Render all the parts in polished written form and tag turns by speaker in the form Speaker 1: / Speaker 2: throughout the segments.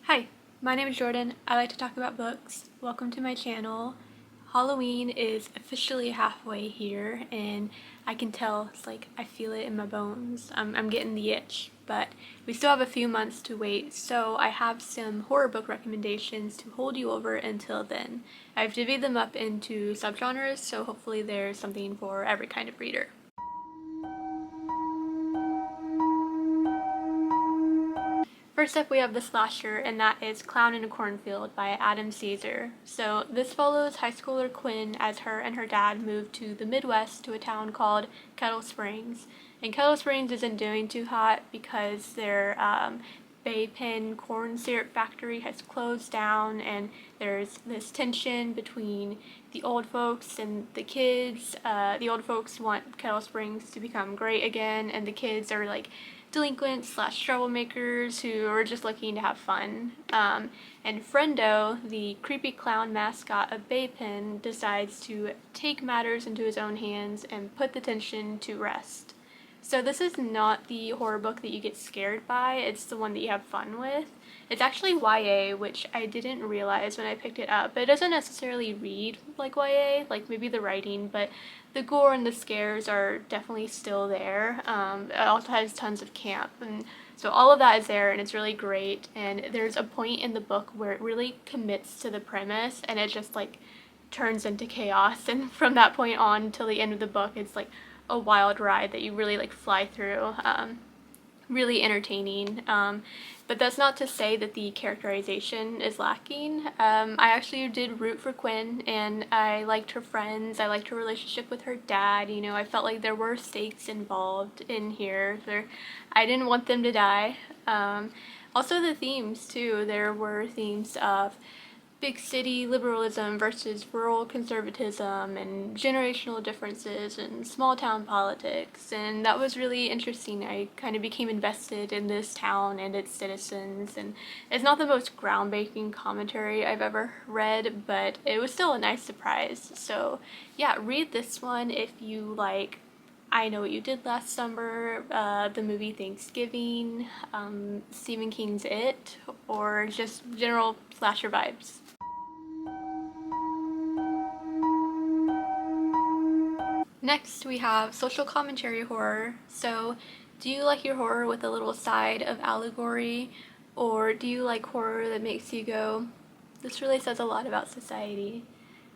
Speaker 1: Hi, my name is Jordan. I like to talk about books. Welcome to my channel. Halloween is officially halfway here and I can tell, it's like I feel it in my bones. I'm getting the itch, but we still have a few months to wait, so I have some horror book recommendations to hold you over until then. I've divvied them up into subgenres, so hopefully there's something for every kind of reader. First up, we have the slasher, and that is Clown in a Cornfield by Cesare. So this follows high schooler Quinn as her and her dad move to the Midwest to a town called Kettle Springs. And Kettle Springs isn't doing too hot because their Bay Pen corn syrup factory has closed down, and there's this tension between the old folks and the kids. The old folks want Kettle Springs to become great again, and the kids are like delinquents / troublemakers who are just looking to have fun. And Friendo, the creepy clown mascot of Bay Pen, decides to take matters into his own hands and put the tension to rest. So this is not the horror book that you get scared by, it's the one that you have fun with. It's actually YA, which I didn't realize when I picked it up. It doesn't necessarily read like YA, like maybe the writing, but the gore and the scares are definitely still there. It also has tons of camp, and so all of that is there, and it's really great. And there's a point in the book where it really commits to the premise, and it just like turns into chaos. And from that point on till the end of the book, it's like a wild ride that you really like fly through. Really entertaining, but that's not to say that the characterization is lacking. I actually did root for Quinn, and I liked her friends, I liked her relationship with her dad. You know, I felt like there were stakes involved in here. I didn't want them to die. Also the themes too, there were themes of big city liberalism versus rural conservatism and generational differences and small town politics, and that was really interesting. I kind of became invested in this town and its citizens, and it's not the most groundbreaking commentary I've ever read, but it was still a nice surprise. So yeah, read this one if you like I Know What You Did Last Summer, the movie Thanksgiving, Stephen King's It, or just general slasher vibes. Next, we have social commentary horror. So, do you like your horror with a little side of allegory, or do you like horror that makes you go, this really says a lot about society?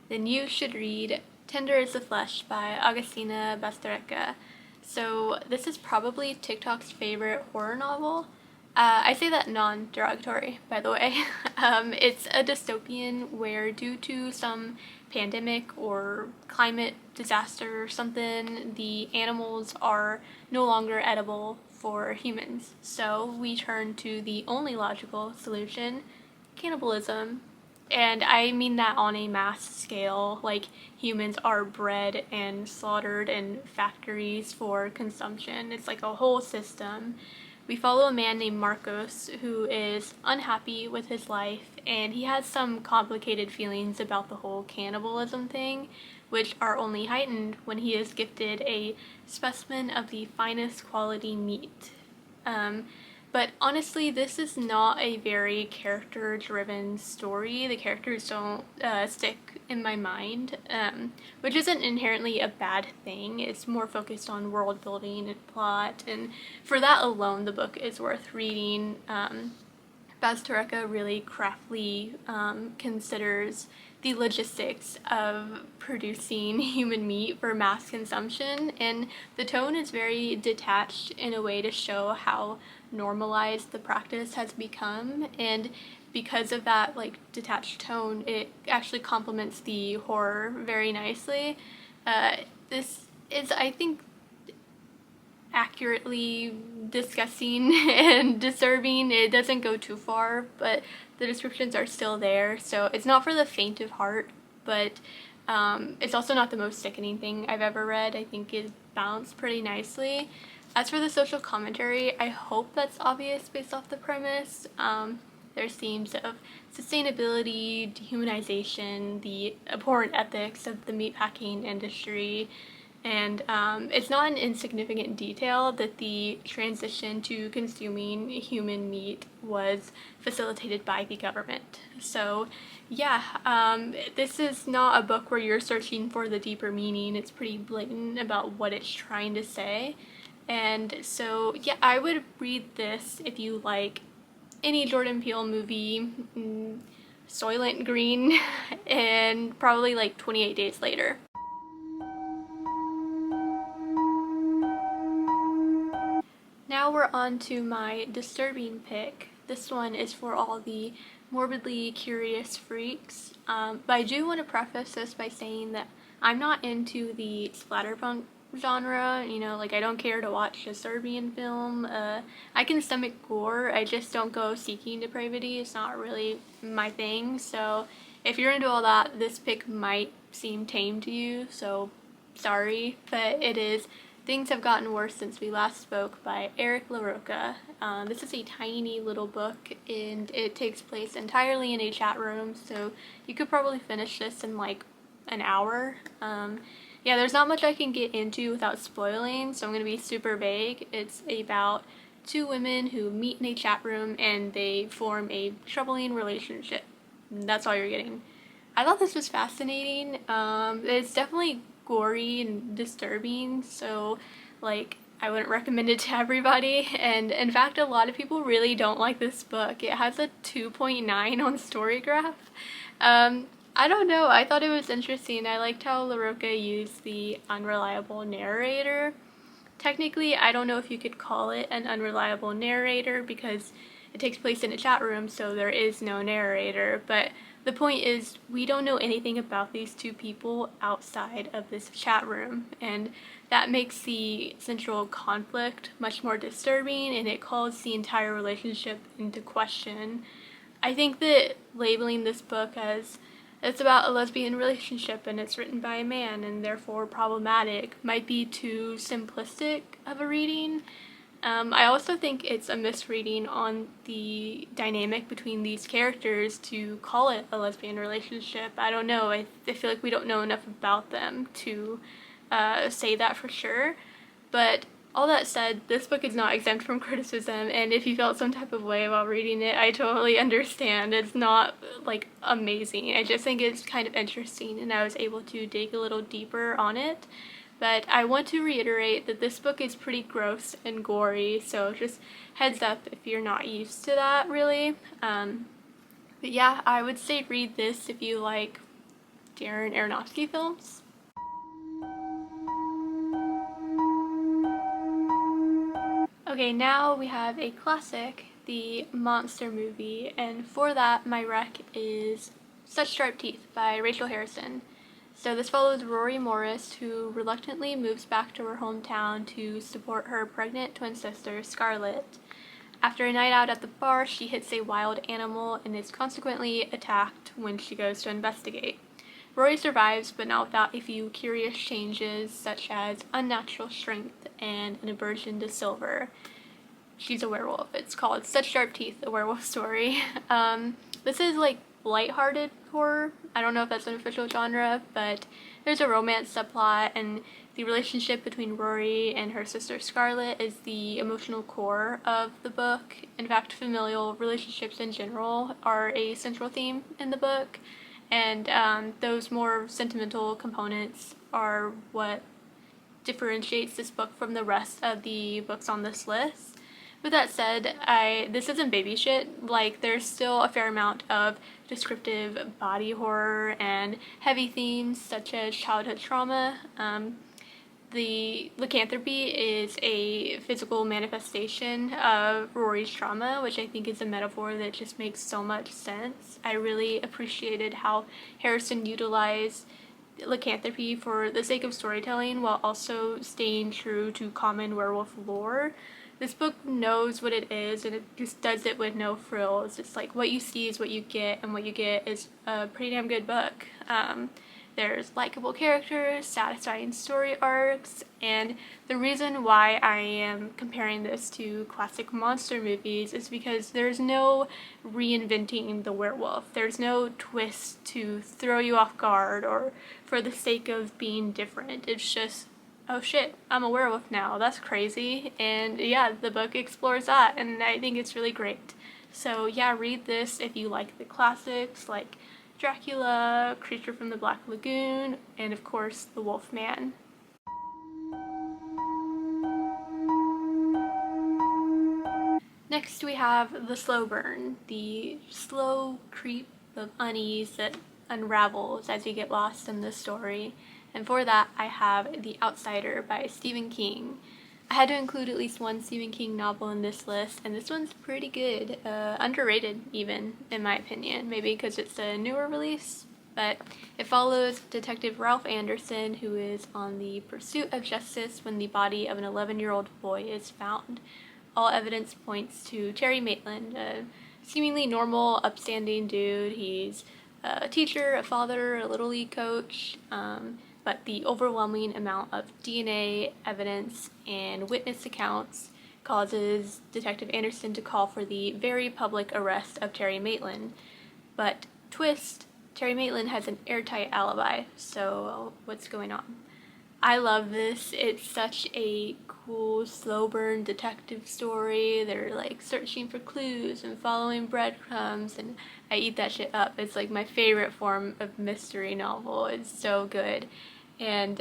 Speaker 1: Then you should read Tender as the Flesh by Agustina Bazterrica. So, this is probably TikTok's favorite horror novel. I say that non-derogatory, by the way. It's a dystopian where, due to some pandemic or climate disaster or something, the animals are no longer edible for humans. So we turn to the only logical solution, cannibalism. And I mean that on a mass scale, like humans are bred and slaughtered in factories for consumption. It's like a whole system. We follow a man named Marcos who is unhappy with his life, and he has some complicated feelings about the whole cannibalism thing, which are only heightened when he is gifted a specimen of the finest quality meat. But honestly, this is not a very character-driven story. The characters don't stick in my mind, which isn't inherently a bad thing. It's more focused on world building and plot, and for that alone, the book is worth reading. Bazterrica really craftily considers the logistics of producing human meat for mass consumption, and the tone is very detached in a way to show how normalized the practice has become, and because of that like detached tone, it actually complements the horror very nicely. This is, I think, accurately discussing and disturbing. It doesn't go too far, but the descriptions are still there, so it's not for the faint of heart, but it's also not the most sickening thing I've ever read. I think it's balanced pretty nicely. As for the social commentary, I hope that's obvious based off the premise. There's themes of sustainability, dehumanization, the abhorrent ethics of the meatpacking industry, And it's not an insignificant detail that the transition to consuming human meat was facilitated by the government. So yeah, this is not a book where you're searching for the deeper meaning. It's pretty blatant about what it's trying to say. And so yeah, I would read this if you like any Jordan Peele movie, Soylent Green, and probably like 28 Days Later. Now we're on to my disturbing pick. This one is for all the morbidly curious freaks. But I do want to preface this by saying that I'm not into the splatterpunk genre. You know, like I don't care to watch a Serbian film. I can stomach gore. I just don't go seeking depravity. It's not really my thing. So if you're into all that, this pick might seem tame to you. So sorry, but it is Things Have Gotten Worse Since We Last Spoke by LaRocca. This is a tiny little book and it takes place entirely in a chat room, so you could probably finish this in like an hour. Yeah, there's not much I can get into without spoiling, so I'm going to be super vague. It's about two women who meet in a chat room and they form a troubling relationship. That's all you're getting. I thought this was fascinating. It's definitely gory and disturbing, so like I wouldn't recommend it to everybody, and in fact a lot of people really don't like this book. It has a 2.9 on Storygraph. I don't know, I thought it was interesting. I liked how LaRocca used the unreliable narrator. Technically, I don't know if you could call it an unreliable narrator because it takes place in a chat room, so there is no narrator, but the point is, we don't know anything about these two people outside of this chat room, and that makes the central conflict much more disturbing, and it calls the entire relationship into question. I think that labeling this book as it's about a lesbian relationship and it's written by a man and therefore problematic might be too simplistic of a reading. I also think it's a misreading on the dynamic between these characters to call it a lesbian relationship. I don't know. I feel like we don't know enough about them to say that for sure. But all that said, this book is not exempt from criticism, and if you felt some type of way while reading it, I totally understand. It's not, like, amazing. I just think it's kind of interesting, and I was able to dig a little deeper on it. But I want to reiterate that this book is pretty gross and gory, so just heads up if you're not used to that, really. But yeah, I would say read this if you like Darren Aronofsky films. Okay, now we have a classic, the monster movie, and for that my rec is Such Sharp Teeth by Rachel Harrison. So this follows Rory Morris, who reluctantly moves back to her hometown to support her pregnant twin sister, Scarlett. After a night out at the bar, she hits a wild animal and is consequently attacked when she goes to investigate. Rory survives, but not without a few curious changes, such as unnatural strength and an aversion to silver. She's a werewolf. It's called Such Sharp Teeth, a werewolf story. This is like lighthearted horror. I don't know if that's an official genre, but there's a romance subplot, and the relationship between Rory and her sister Scarlett is the emotional core of the book. In fact, familial relationships in general are a central theme in the book, and those more sentimental components are what differentiates this book from the rest of the books on this list. With that said, this isn't baby shit. Like, there's still a fair amount of descriptive body horror and heavy themes such as childhood trauma. The lycanthropy is a physical manifestation of Rory's trauma, which I think is a metaphor that just makes so much sense. I really appreciated how Harrison utilized lycanthropy for the sake of storytelling while also staying true to common werewolf lore. This book knows what it is, and it just does it with no frills. It's like what you see is what you get, and what you get is a pretty damn good book. There's likable characters, satisfying story arcs, and the reason why I am comparing this to classic monster movies is because there's no reinventing the werewolf. There's no twist to throw you off guard or for the sake of being different. It's just oh shit, I'm a werewolf now, that's crazy. And yeah, the book explores that, and I think it's really great. So yeah, read this if you like the classics like Dracula, Creature from the Black Lagoon, and of course The Wolf Man. Next we have The Slow Burn, the slow creep of unease that unravels as you get lost in the story. And for that I have The Outsider by Stephen King. I had to include at least one Stephen King novel in this list, and this one's pretty good. Underrated even, in my opinion. Maybe because it's a newer release, but it follows Detective Ralph Anderson, who is on the pursuit of justice when the body of an 11-year-old boy is found. All evidence points to Terry Maitland, a seemingly normal, upstanding dude. He's a teacher, a father, a Little League coach, but the overwhelming amount of DNA evidence and witness accounts causes Detective Anderson to call for the very public arrest of Terry Maitland. But twist, Terry Maitland has an airtight alibi, so what's going on? I love this. It's such a cool, slow burn detective story. They're like searching for clues and following breadcrumbs, and I eat that shit up. It's like my favorite form of mystery novel. It's so good. And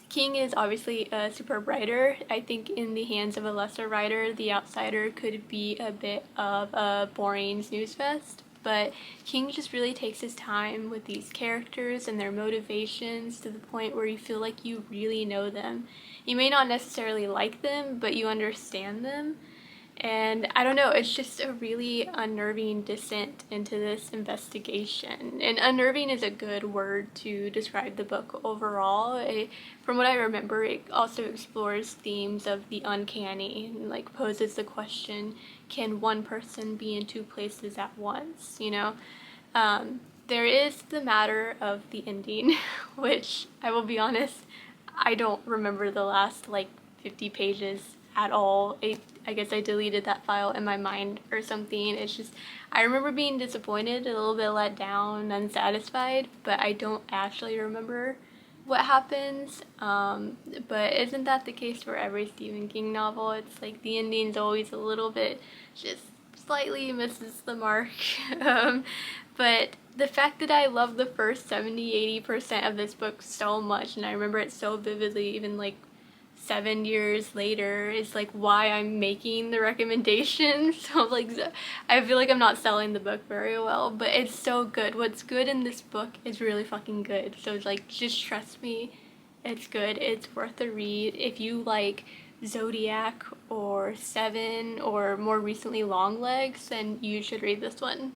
Speaker 1: King is obviously a superb writer. I think in the hands of a lesser writer, The Outsider could be a bit of a boring snooze fest. But King just really takes his time with these characters and their motivations to the point where you feel like you really know them. You may not necessarily like them, but you understand them. And I don't know, it's just a really unnerving descent into this investigation. And unnerving is a good word to describe the book overall. From what I remember, it also explores themes of the uncanny and like poses the question, can one person be in two places at once, you know? There is the matter of the ending, which I will be honest, I don't remember the last like 50 pages at all. I guess I deleted that file in my mind or something. It's just, I remember being disappointed, a little bit let down, unsatisfied, but I don't actually remember what happens. But isn't that the case for every Stephen King novel? It's like the ending's always a little bit, just slightly misses the mark. But the fact that I love the first 70-80% of this book so much, and I remember it so vividly, even like 7 years later, is like why I'm making the recommendation. So like, I feel like I'm not selling the book very well, but it's so good. What's good in this book is really fucking good. So it's like, just trust me, it's good. It's worth a read. If you like Zodiac or Seven or more recently Longlegs, then you should read this one.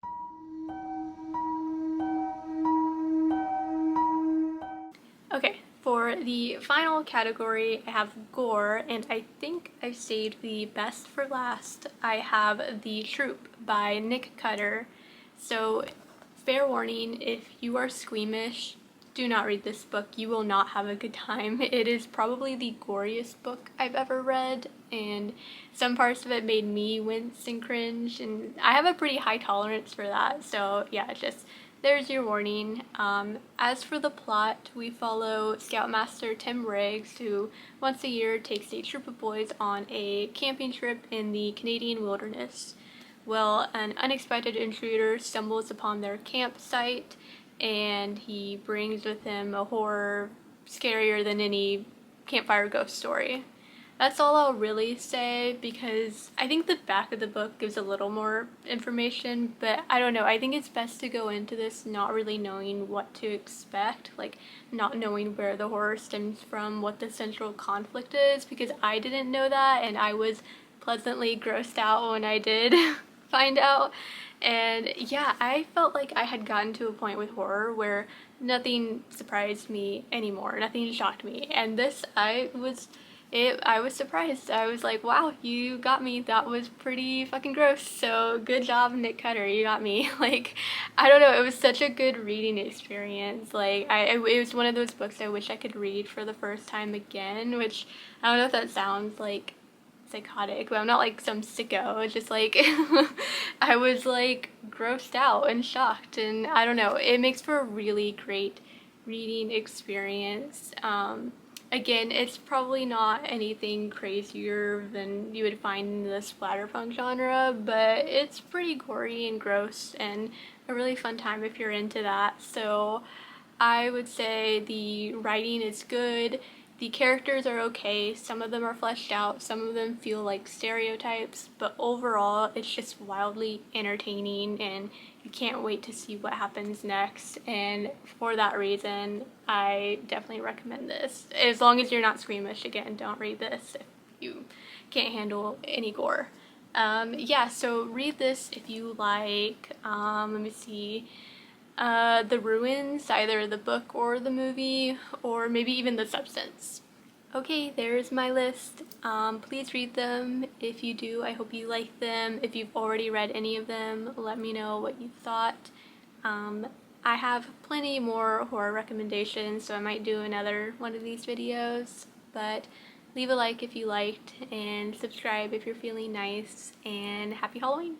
Speaker 1: Okay. For the final category, I have gore, and I think I saved the best for last. I have The Troop by Nick Cutter. So, fair warning, if you are squeamish, do not read this book. You will not have a good time. It is probably the goriest book I've ever read, and some parts of it made me wince and cringe, and I have a pretty high tolerance for that, so yeah, just there's your warning. As for the plot, we follow Scoutmaster Tim Riggs, who once a year takes a troop of boys on a camping trip in the Canadian wilderness. Well, an unexpected intruder stumbles upon their campsite, and he brings with him a horror scarier than any campfire ghost story. That's all I'll really say, because I think the back of the book gives a little more information, but I don't know, I think it's best to go into this not really knowing what to expect, like not knowing where the horror stems from, what the central conflict is, because I didn't know that, and I was pleasantly grossed out when I did find out. And yeah, I felt like I had gotten to a point with horror where nothing surprised me anymore, nothing shocked me, and this, I was surprised. I was like, wow, you got me. That was pretty fucking gross. So good job, Nick Cutter. You got me. Like, I don't know. It was such a good reading experience. Like, it was one of those books I wish I could read for the first time again, which I don't know if that sounds like psychotic, but I'm not like some sicko. It's just like, I was like grossed out and shocked, and I don't know. It makes for a really great reading experience. Again, it's probably not anything crazier than you would find in the splatterpunk genre, but it's pretty gory and gross and a really fun time if you're into that. So I would say the writing is good. The characters are okay. Some of them are fleshed out. Some of them feel like stereotypes, but overall it's just wildly entertaining and you can't wait to see what happens next. And for that reason, I definitely recommend this. As long as you're not squeamish, again, don't read this if you can't handle any gore. Yeah, so read this if you like, let me see, The Ruins, either the book or the movie, or maybe even The Substance. Okay, there's my list. Please read them. If you do, I hope you like them. If you've already read any of them, let me know what you thought. I have plenty more horror recommendations, so I might do another one of these videos, but leave a like if you liked, and subscribe if you're feeling nice, and happy Halloween!